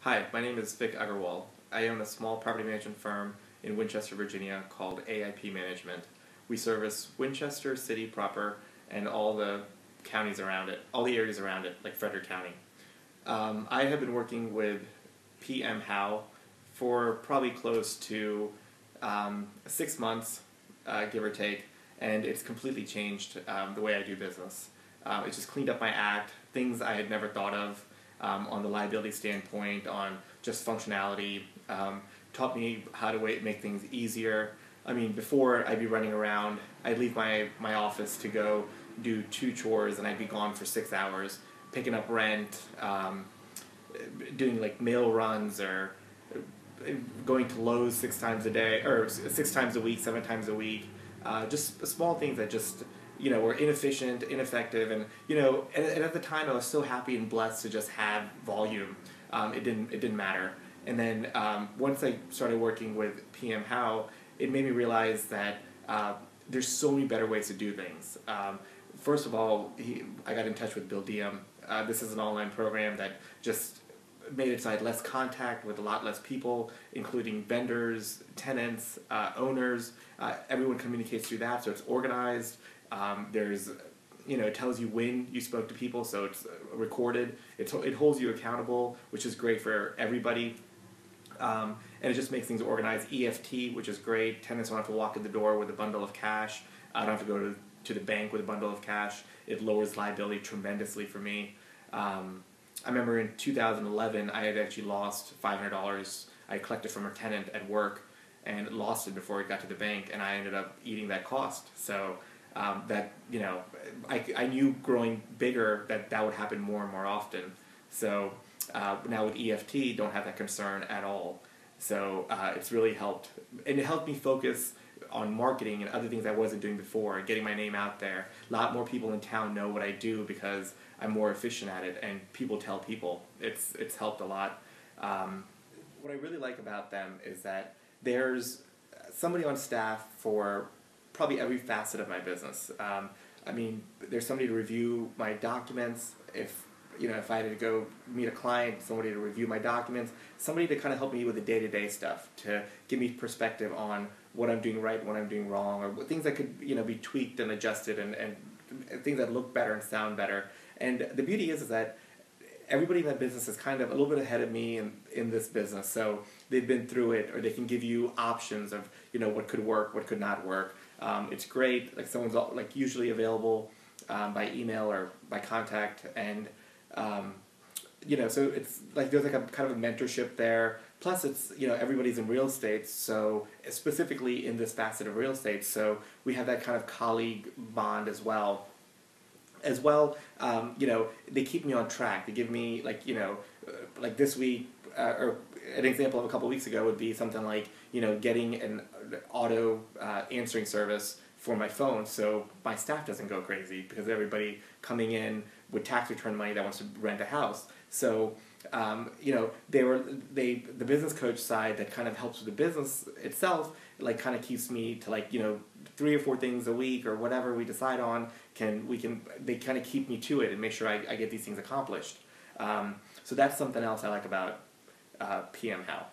Hi, my name is Vic Agarwal. I own a small property management firm in Winchester, Virginia called AIP Management. We service Winchester City proper and all the counties around it, all the areas around it, like Frederick County. I have been working with PM Howe for probably close to 6 months, give or take, and it's completely changed the way I do business. It's just cleaned up my act, things I had never thought of on the liability standpoint, on just functionality, taught me how to make things easier. I mean, before I'd be running around, I'd leave my office to go do 2 chores and I'd be gone for 6 hours, picking up rent, doing like mail runs or going to Lowe's 6 times a day, or 6 times a week, 7 times a week. Just small things that just, were inefficient, ineffective, and, and at the time I was so happy and blessed to just have volume. It didn't matter. And then once I started working with PM Howe, it made me realize that there's so many better ways to do things. First of all, I got in touch with Bill Diem. This is an online program that just made it so I had less contact with a lot less people, including vendors, tenants, owners. Everyone communicates through that, so it's organized. It tells you when you spoke to people, so it's recorded. It holds you accountable, which is great for everybody. And it just makes things organized. EFT, which is great. Tenants don't have to walk in the door with a bundle of cash. I don't have to go to the bank with a bundle of cash. It lowers liability tremendously for me. I remember in 2011, I had actually lost $500. I collected from a tenant at work and lost it before it got to the bank, and I ended up eating that cost. So I knew growing bigger that would happen more and more often. So now with EFT, don't have that concern at all. So it's really helped. And it helped me focus on marketing and other things I wasn't doing before, getting my name out there. A lot more people in town know what I do because I'm more efficient at it, and people tell people. It's helped a lot. What I really like about them is that there's somebody on staff for probably every facet of my business. There's somebody to review my documents. If I had to go meet a client, somebody to review my documents, somebody to kind of help me with the day-to-day stuff, to give me perspective on what I'm doing right, what I'm doing wrong, or things that could be tweaked and adjusted, and things that look better and sound better. And the beauty is that everybody in that business is kind of a little bit ahead of me in this business, so they've been through it, or they can give you options of what could work, what could not work. It's great. Like, someone's usually available by email or by contact, and so it's like there's like a kind of a mentorship there. Plus, it's everybody's in real estate, so specifically in this facet of real estate, so we have that kind of colleague bond as well. They keep me on track. They give me like this week, or an example of a couple weeks ago would be something like getting an auto answering service for my phone, so my staff doesn't go crazy because everybody coming in with tax return money that wants to rent a house. So the business coach side that kind of helps with the business itself, kind of keeps me to 3 or 4 things a week or whatever we decide on. They kind of keep me to it and make sure I get these things accomplished. So that's something else I like about PM Howe.